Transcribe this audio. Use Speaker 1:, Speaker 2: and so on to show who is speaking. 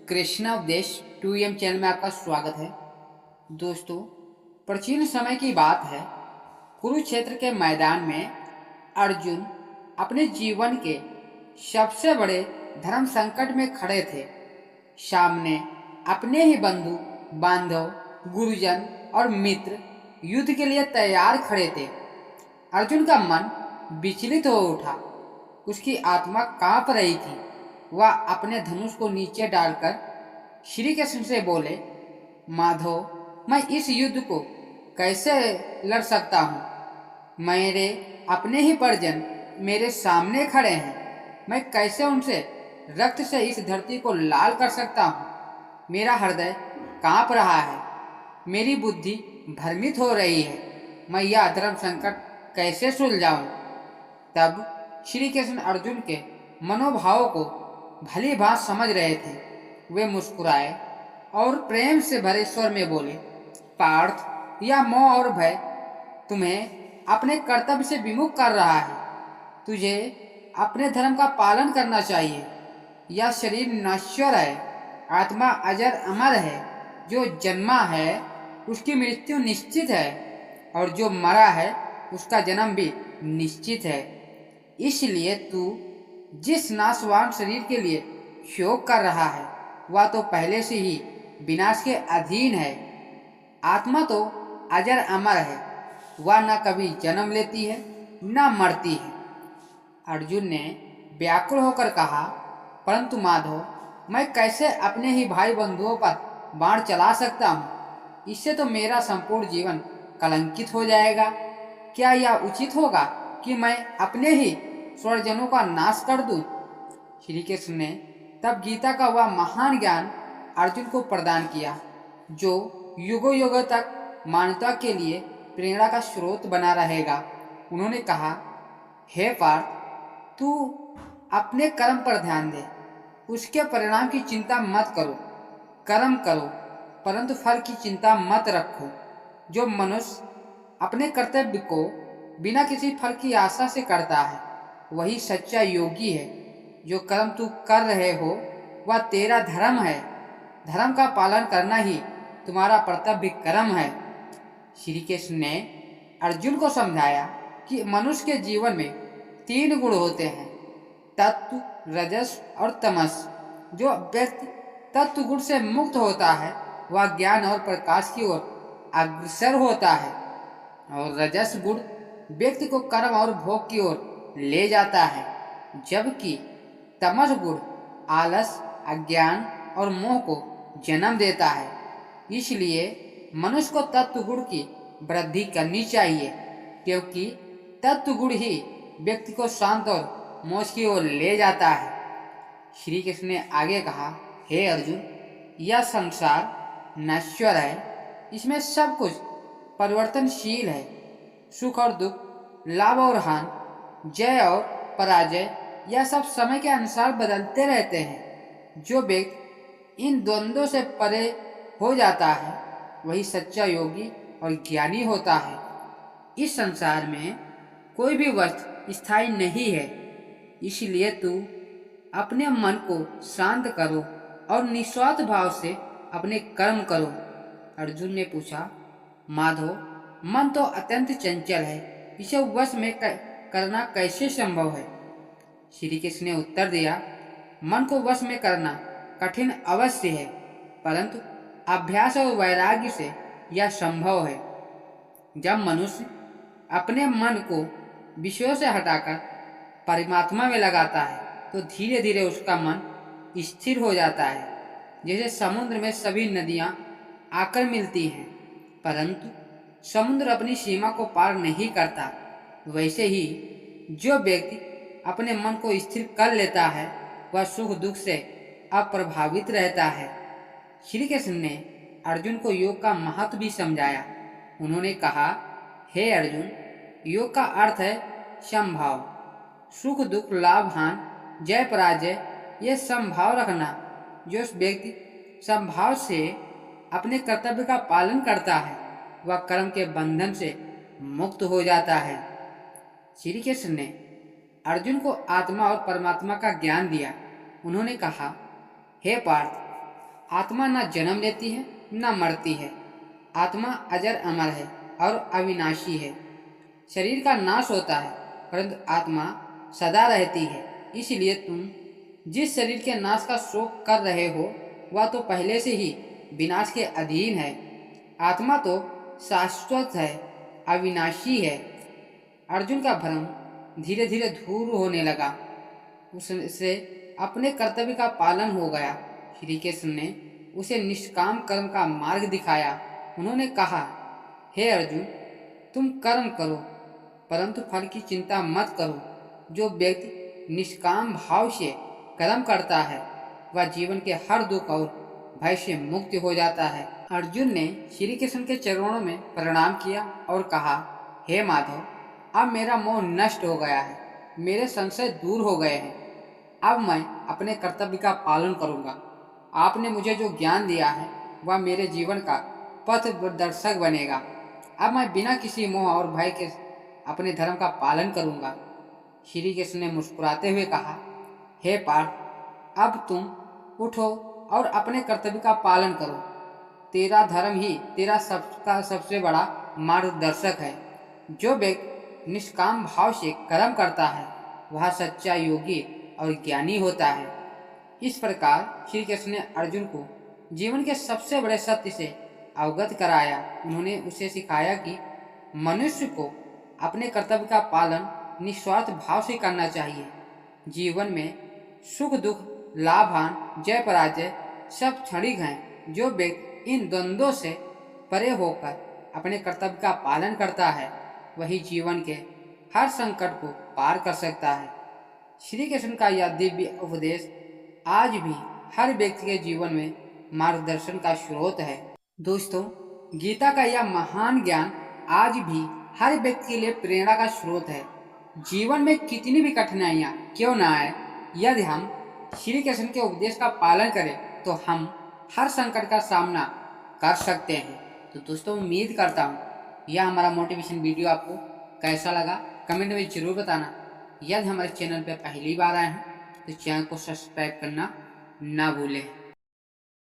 Speaker 1: कृष्णा उपदेश 2M channel में आपका स्वागत है। दोस्तों, प्राचीन समय की बात है। कुरुक्षेत्र के मैदान में अर्जुन अपने जीवन के सबसे बड़े धर्म संकट में खड़े थे। सामने अपने ही बंधु बांधव, गुरुजन और मित्र युद्ध के लिए तैयार खड़े थे। अर्जुन का मन विचलित हो उठा। उसकी आत्मा कांप रही थी। वह अपने धनुष को नीचे डालकर श्री कृष्ण से बोले, माधव, मैं इस युद्ध को कैसे लड़ सकता हूँ? मेरे अपने ही परिजन मेरे सामने खड़े हैं। मैं कैसे उनसे रक्त से इस धरती को लाल कर सकता हूँ? मेरा हृदय कांप रहा है। मेरी बुद्धि भ्रमित हो रही है। मैं यह धर्म संकट कैसे सुलझाऊं? तब श्री कृष्ण अर्जुन के मनोभावों को भली भांति समझ रहे थे। वे मुस्कुराए और प्रेम से भरे स्वर में बोले, पार्थ, यह मोह और भय तुम्हें अपने कर्तव्य से विमुख कर रहा है। तुझे अपने धर्म का पालन करना चाहिए। यह शरीर नश्वर है, आत्मा अजर अमर है। जो जन्मा है उसकी मृत्यु निश्चित है, और जो मरा है उसका जन्म भी निश्चित है। इसलिए तू जिस नाशवान शरीर के लिए शोक कर रहा है वह तो पहले से ही विनाश के अधीन है। आत्मा तो अजर अमर है। वह न कभी जन्म लेती है न मरती है। अर्जुन ने व्याकुल होकर कहा, परंतु माधव, मैं कैसे अपने ही भाई बंधुओं पर बाण चला सकता हूँ? इससे तो मेरा संपूर्ण जीवन कलंकित हो जाएगा। क्या यह उचित होगा कि मैं अपने ही स्वजनों का नाश कर दूं? श्री कृष्ण ने तब गीता का वह महान ज्ञान अर्जुन को प्रदान किया जो युगों युगों तक मानवता के लिए प्रेरणा का स्रोत बना रहेगा। उन्होंने कहा, हे पार्थ, तू अपने कर्म पर ध्यान दे। उसके परिणाम की चिंता मत करो। कर्म करो, परंतु फल की चिंता मत रखो। जो मनुष्य अपने कर्तव्य को बिना किसी फल की आशा से करता है वही सच्चा योगी है। जो कर्म तू कर रहे हो वह तेरा धर्म है। धर्म का पालन करना ही तुम्हारा कर्तव्य कर्म है। श्री कृष्ण ने अर्जुन को समझाया कि मनुष्य के जीवन में 3 गुण होते हैं, तत्व, रजस और तमस। जो व्यक्ति तत्व गुण से मुक्त होता है वह ज्ञान और प्रकाश की ओर अग्रसर होता है, और रजस गुण व्यक्ति को कर्म और भोग की ओर ले जाता है, जबकि तमस गुण आलस, अज्ञान और मोह को जन्म देता है। इसलिए मनुष्य को तत्व गुण की वृद्धि करनी चाहिए, क्योंकि तत्व गुण ही व्यक्ति को शांत और मोक्ष की ओर ले जाता है। श्री कृष्ण ने आगे कहा, हे अर्जुन, यह संसार नश्वर है। इसमें सब कुछ परिवर्तनशील है। सुख और दुख, लाभ और हानि, जय और पराजय, यह सब समय के अनुसार बदलते रहते हैं। जो व्यक्ति इन द्वंद्वों से परे हो जाता है वही सच्चा योगी और ज्ञानी होता है। इस संसार में कोई भी वस्तु स्थायी नहीं है। इसलिए तू अपने मन को शांत करो और निस्वार्थ भाव से अपने कर्म करो। अर्जुन ने पूछा, माधव, मन तो अत्यंत चंचल है। इसे वश में करना कैसे संभव है? श्री कृष्ण ने उत्तर दिया, मन को वश में करना कठिन अवश्य है, परंतु अभ्यास और वैराग्य से यह संभव है। जब मनुष्य अपने मन को विषयों से हटाकर परमात्मा में लगाता है तो धीरे धीरे उसका मन स्थिर हो जाता है। जैसे समुद्र में सभी नदियां आकर मिलती हैं, परंतु समुद्र अपनी सीमा को पार नहीं करता, वैसे ही जो व्यक्ति अपने मन को स्थिर कर लेता है वह सुख दुख से अप्रभावित रहता है। श्री कृष्ण ने अर्जुन को योग का महत्व भी समझाया। उन्होंने कहा, हे अर्जुन, योग का अर्थ है समभाव। सुख दुख, लाभ हानि, जय पराजय, ये समभाव रखना। जो व्यक्ति समभाव से अपने कर्तव्य का पालन करता है वह कर्म के बंधन से मुक्त हो जाता है। श्री कृष्ण ने अर्जुन को आत्मा और परमात्मा का ज्ञान दिया। उन्होंने कहा, हे पार्थ, आत्मा न जन्म लेती है न मरती है। आत्मा अजर अमर है और अविनाशी है। शरीर का नाश होता है परंतु आत्मा सदा रहती है। इसलिए तुम जिस शरीर के नाश का शोक कर रहे हो वह तो पहले से ही विनाश के अधीन है। आत्मा तो शाश्वत है, अविनाशी है। अर्जुन का भ्रम धीरे धीरे दूर होने लगा। उससे अपने कर्तव्य का पालन हो गया। श्री कृष्ण ने उसे निष्काम कर्म का मार्ग दिखाया। उन्होंने कहा, हे अर्जुन, तुम कर्म करो परंतु फल की चिंता मत करो। जो व्यक्ति निष्काम भाव से कर्म करता है वह जीवन के हर दुख और भय से मुक्त हो जाता है। अर्जुन ने श्री कृष्ण के चरणों में प्रणाम किया और कहा, हे माधव, अब मेरा मोह नष्ट हो गया है, मेरे संशय दूर हो गए हैं। अब मैं अपने कर्तव्य का पालन करूंगा। आपने मुझे जो ज्ञान दिया है वह मेरे जीवन का पथ प्रदर्शक बनेगा। अब मैं बिना किसी मोह और भय के अपने धर्म का पालन करूंगा। श्री कृष्ण ने मुस्कुराते हुए कहा, हे पार्थ, अब तुम उठो और अपने कर्तव्य का पालन करो। तेरा धर्म ही तेरा सबका सबसे बड़ा मार्गदर्शक है। जो व्यक्ति निष्काम भाव से कर्म करता है वह सच्चा योगी और ज्ञानी होता है। इस प्रकार श्री कृष्ण ने अर्जुन को जीवन के सबसे बड़े सत्य से अवगत कराया। उन्होंने उसे सिखाया कि मनुष्य को अपने कर्तव्य का पालन निस्वार्थ भाव से करना चाहिए। जीवन में सुख दुख, लाभ हानि, जय पराजय सब क्षणिक हैं। जो व्यक्ति इन द्वंद्वों से परे होकर अपने कर्तव्य का पालन करता है वही जीवन के हर संकट को पार कर सकता है। श्री कृष्ण का यह दिव्य उपदेश आज भी हर व्यक्ति के जीवन में मार्गदर्शन का स्रोत है। दोस्तों, गीता का यह महान ज्ञान आज भी हर व्यक्ति के लिए प्रेरणा का स्रोत है। जीवन में कितनी भी कठिनाइयाँ क्यों न आए, यदि हम श्री कृष्ण के उपदेश का पालन करें तो हम हर संकट का सामना कर सकते हैं। तो दोस्तों, उम्मीद करता हूँ यह हमारा मोटिवेशन वीडियो आपको कैसा लगा कमेंट में जरूर बताना। यदि हमारे चैनल पर पहली बार आए हैं तो चैनल को सब्सक्राइब करना ना भूलें।